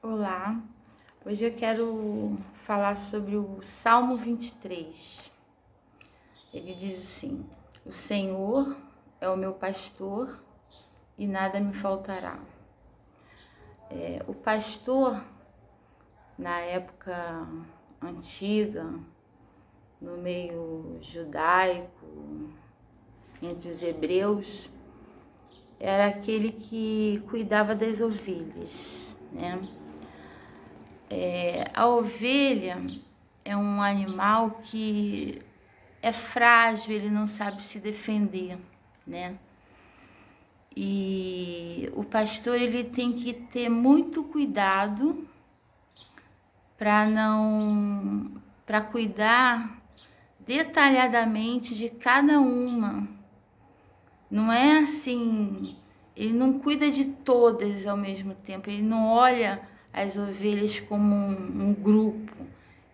Olá, hoje eu quero falar sobre o Salmo 23. Ele diz assim: o Senhor é o meu pastor e nada me faltará. O pastor, na época antiga, no meio judaico, entre os hebreus, era aquele que cuidava das ovelhas, né? A ovelha é um animal que é frágil, ele não sabe se defender, né? E o pastor ele tem que ter muito cuidado para cuidar detalhadamente de cada uma. Não é assim, ele não cuida de todas ao mesmo tempo, ele não olha as ovelhas como um grupo.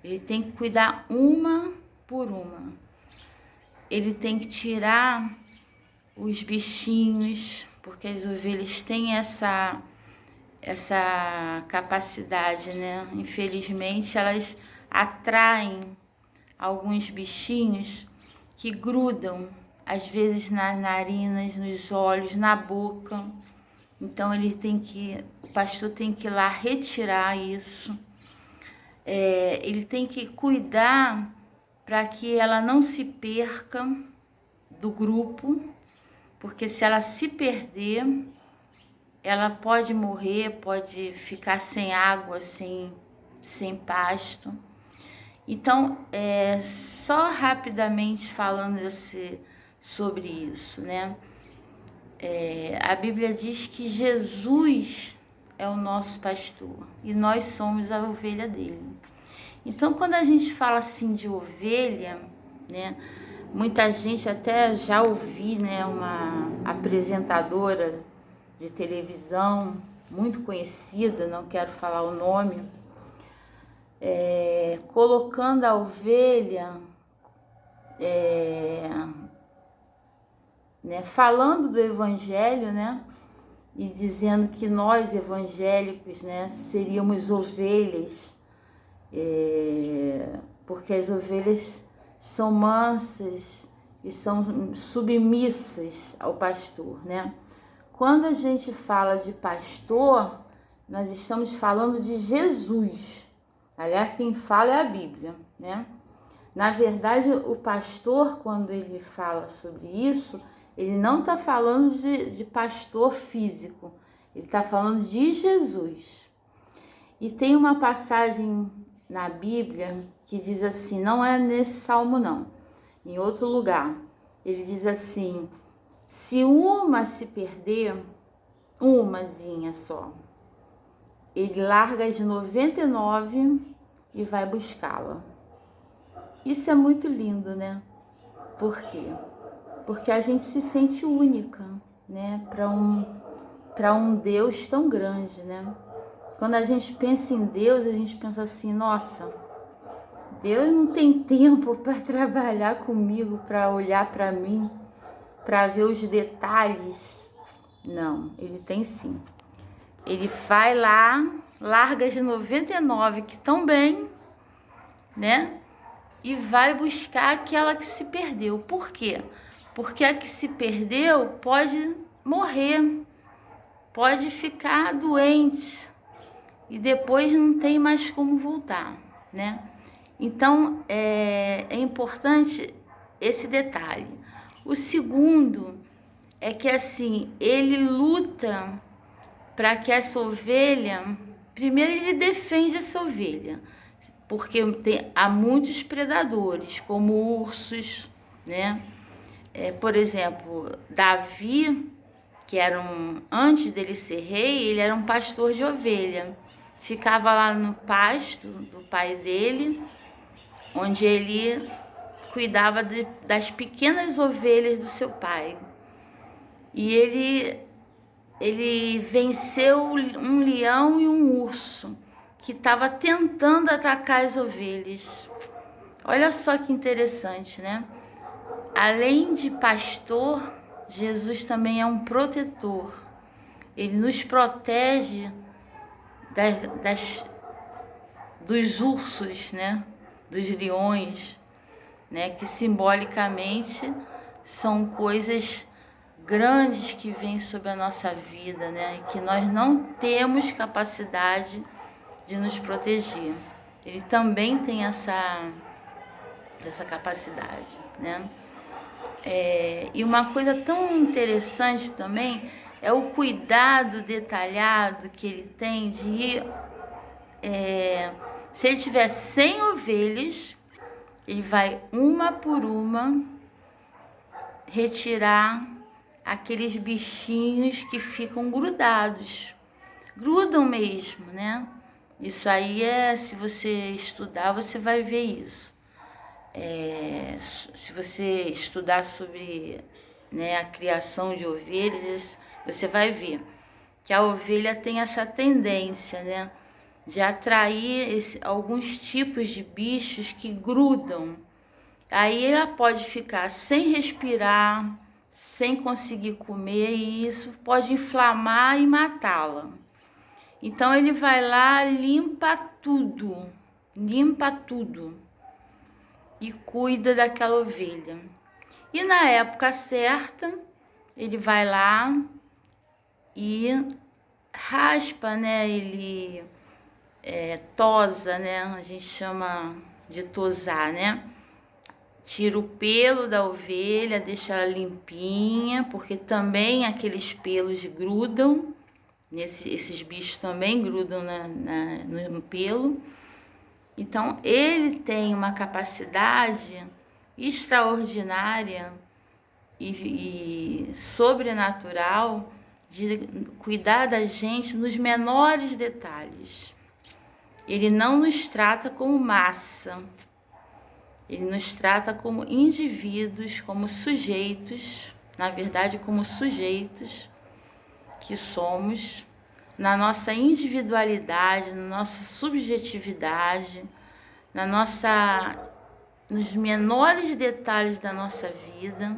Ele tem que cuidar uma por uma. Ele tem que tirar os bichinhos, porque as ovelhas têm essa capacidade, né? Infelizmente, elas atraem alguns bichinhos que grudam, às vezes nas narinas, nos olhos, na boca. Então o pastor tem que ir lá retirar isso. Ele tem que cuidar para que ela não se perca do grupo, porque se ela se perder, ela pode morrer, pode ficar sem água, sem pasto. Então, só rapidamente falando sobre isso, né? A Bíblia diz que Jesus é o nosso pastor e nós somos a ovelha dele. Então, quando a gente fala assim de ovelha, né? Muita gente até já ouvi, né? Uma apresentadora de televisão muito conhecida, não quero falar o nome, colocando a ovelha, né, falando do evangelho, né, e dizendo que nós evangélicos, né, seríamos ovelhas, porque as ovelhas são mansas e são submissas ao pastor, né? Quando a gente fala de pastor, nós estamos falando de Jesus. Aliás, quem fala é a Bíblia, né? Na verdade, o pastor, quando ele fala sobre isso, ele não está falando de pastor físico, ele está falando de Jesus. E tem uma passagem na Bíblia que diz assim, não é nesse salmo não, em outro lugar, ele diz assim: se uma se perder, umazinha só, ele larga as 99 e vai buscá-la. Isso é muito lindo, né? Por quê? Porque a gente se sente única, né? Para um Deus tão grande, né? Quando a gente pensa em Deus, a gente pensa assim, nossa, Deus não tem tempo para trabalhar comigo, para olhar para mim, para ver os detalhes. Não, ele tem sim. Ele vai lá, larga as 99 que estão bem, né? E vai buscar aquela que se perdeu. Por quê? Porque a que se perdeu pode morrer, pode ficar doente e depois não tem mais como voltar, né? Então é importante esse detalhe. O segundo é que assim, ele luta para que essa ovelha, primeiro ele defende essa ovelha, porque há muitos predadores, como ursos, né? Por exemplo, Davi, que antes dele ser rei, ele era um pastor de ovelha. Ficava lá no pasto do pai dele, onde ele cuidava das pequenas ovelhas do seu pai. E ele venceu um leão e um urso que estava tentando atacar as ovelhas. Olha só que interessante, né? Além de pastor, Jesus também é um protetor. Ele nos protege dos ursos, né? Dos leões, né? Que simbolicamente são coisas grandes que vêm sobre a nossa vida, né? E que nós não temos capacidade de nos proteger. Ele também tem essa capacidade, né? E uma coisa tão interessante também é o cuidado detalhado que ele tem de ir, se ele tiver 100 ovelhas, ele vai uma por uma retirar aqueles bichinhos que ficam grudados, grudam mesmo, né? Isso aí se você estudar, você vai ver isso. Se você estudar sobre, né, a criação de ovelhas, você vai ver que a ovelha tem essa tendência, né, de atrair alguns tipos de bichos que grudam. Aí ela pode ficar sem respirar, sem conseguir comer, e isso pode inflamar e matá-la. Então ele vai lá, limpa tudo e cuida daquela ovelha. E na época certa, ele vai lá e raspa, né? Ele tosa, né? A gente chama de tosar, né? Tira o pelo da ovelha, deixa ela limpinha, porque também aqueles pelos grudam. Esses bichos também grudam no pelo. Então, ele tem uma capacidade extraordinária e sobrenatural de cuidar da gente nos menores detalhes. Ele não nos trata como massa, ele nos trata como indivíduos, como sujeitos, na verdade, como sujeitos que somos, na nossa individualidade, na nossa subjetividade, nos menores detalhes da nossa vida.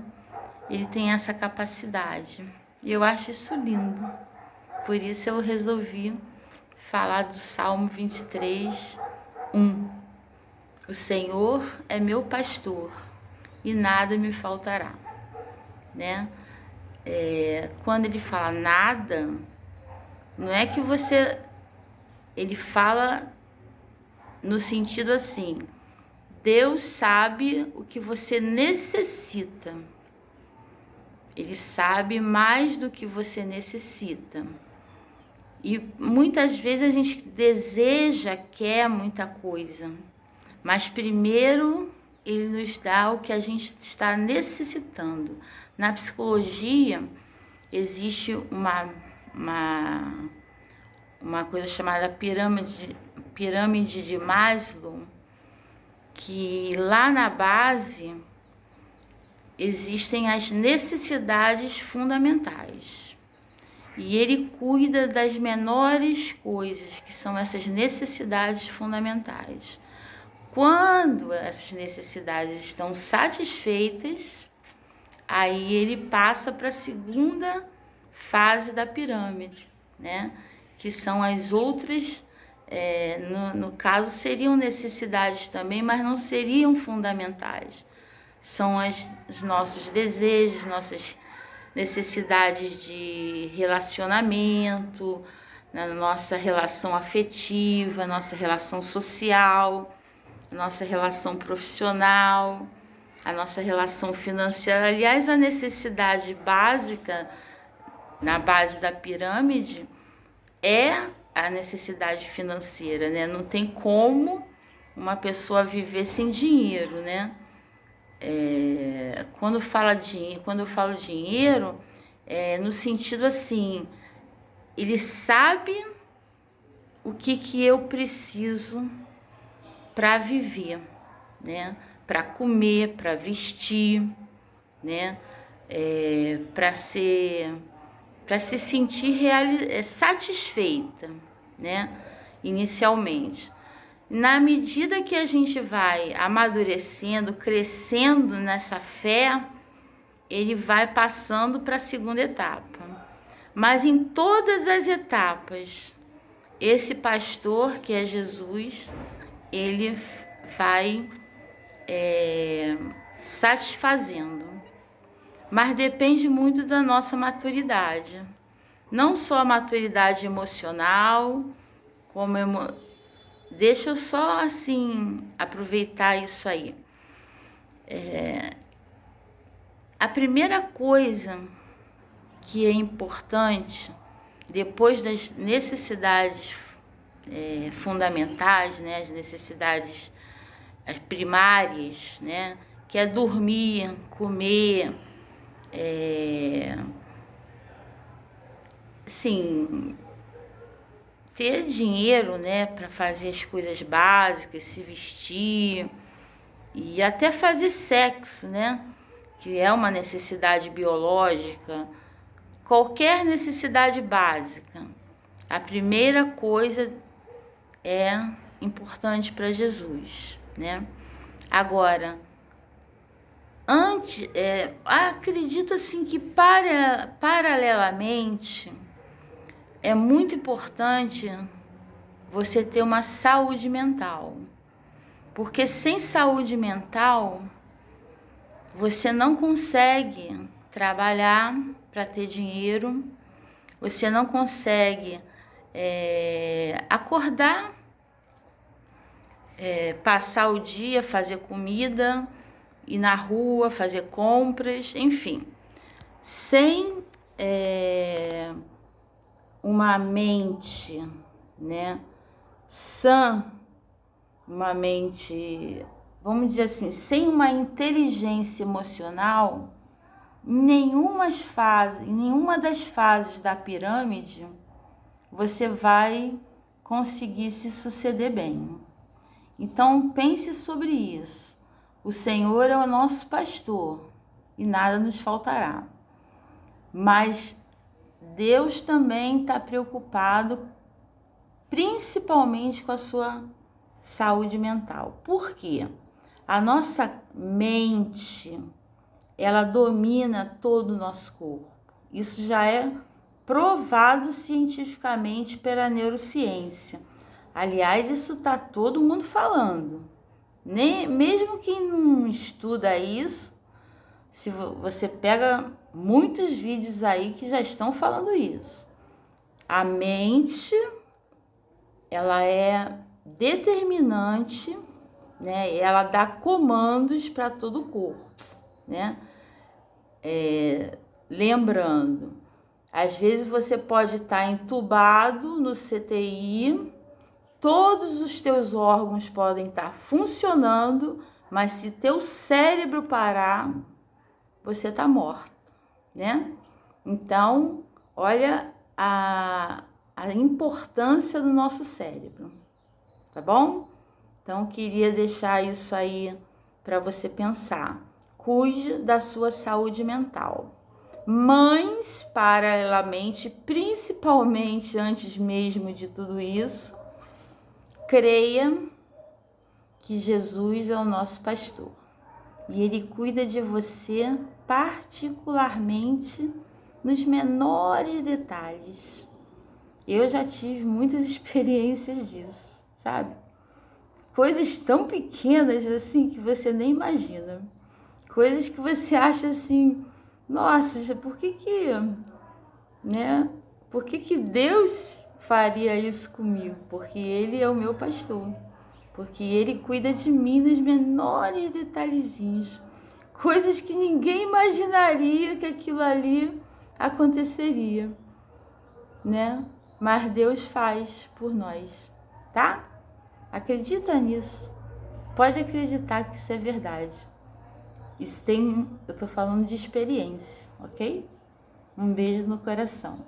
Ele tem essa capacidade. E eu acho isso lindo. Por isso eu resolvi falar do Salmo 23, 1. O Senhor é meu pastor e nada me faltará, né? Quando ele fala nada, não é que ele fala no sentido assim: Deus sabe o que você necessita. Ele sabe mais do que você necessita. E muitas vezes a gente quer muita coisa, mas primeiro ele nos dá o que a gente está necessitando. Na psicologia existe uma coisa chamada pirâmide de Maslow, que lá na base existem as necessidades fundamentais. E ele cuida das menores coisas, que são essas necessidades fundamentais. Quando essas necessidades estão satisfeitas, aí ele passa para a segunda fase da pirâmide, né? Que são as outras, no caso seriam necessidades também, mas não seriam fundamentais. São os nossos desejos, nossas necessidades de relacionamento, na nossa relação afetiva, nossa relação social, nossa relação profissional, a nossa relação financeira. Aliás, a necessidade básica na base da pirâmide é a necessidade financeira, né? Não tem como uma pessoa viver sem dinheiro, né? Quando eu falo dinheiro, no sentido assim, ele sabe o que eu preciso para viver, né? Para comer, para vestir, né? Para se sentir satisfeita, né? Inicialmente. Na medida que a gente vai amadurecendo, crescendo nessa fé, ele vai passando para a segunda etapa. Mas em todas as etapas, esse pastor, que é Jesus, ele vai satisfazendo. Mas depende muito da nossa maturidade. Não só a maturidade emocional, como deixa eu só assim aproveitar isso aí. A primeira coisa que é importante, depois das necessidades fundamentais, né, as necessidades primárias, né, que é dormir, comer, assim, ter dinheiro, né, para fazer as coisas básicas, se vestir e até fazer sexo, né, que é uma necessidade biológica, qualquer necessidade básica. A primeira coisa é importante para Jesus, né? Agora, acredito assim que paralelamente é muito importante você ter uma saúde mental, porque sem saúde mental você não consegue trabalhar para ter dinheiro, você não consegue acordar, passar o dia, fazer comida, ir na rua, fazer compras, enfim. Sem uma mente, né, sã, uma mente, vamos dizer assim, sem uma inteligência emocional, em nenhuma das fases da pirâmide você vai conseguir se suceder bem. Então pense sobre isso. O Senhor é o nosso pastor e nada nos faltará. Mas Deus também está preocupado principalmente com a sua saúde mental. Por quê? A nossa mente, ela domina todo o nosso corpo. Isso já é provado cientificamente pela neurociência. Aliás, isso está todo mundo falando. Mesmo quem não estuda isso, se você pega muitos vídeos aí que já estão falando isso. A mente, ela é determinante, né? Ela dá comandos para todo o corpo, né? Lembrando, às vezes você pode estar entubado no CTI, todos os teus órgãos podem estar funcionando, mas se teu cérebro parar, você está morto, né? Então, olha a importância do nosso cérebro, tá bom? Então, queria deixar isso aí para você pensar. Cuide da sua saúde mental. Mães, paralelamente, principalmente antes mesmo de tudo isso, creia que Jesus é o nosso pastor e Ele cuida de você particularmente nos menores detalhes. Eu já tive muitas experiências disso, sabe? Coisas tão pequenas assim que você nem imagina. Coisas que você acha assim, nossa, por que Deus faria isso comigo? Porque Ele é o meu pastor. Porque Ele cuida de mim nos menores detalhezinhos. Coisas que ninguém imaginaria que aquilo ali aconteceria, né? Mas Deus faz por nós, tá? Acredita nisso. Pode acreditar que isso é verdade. Eu tô falando de experiência, ok? Um beijo no coração.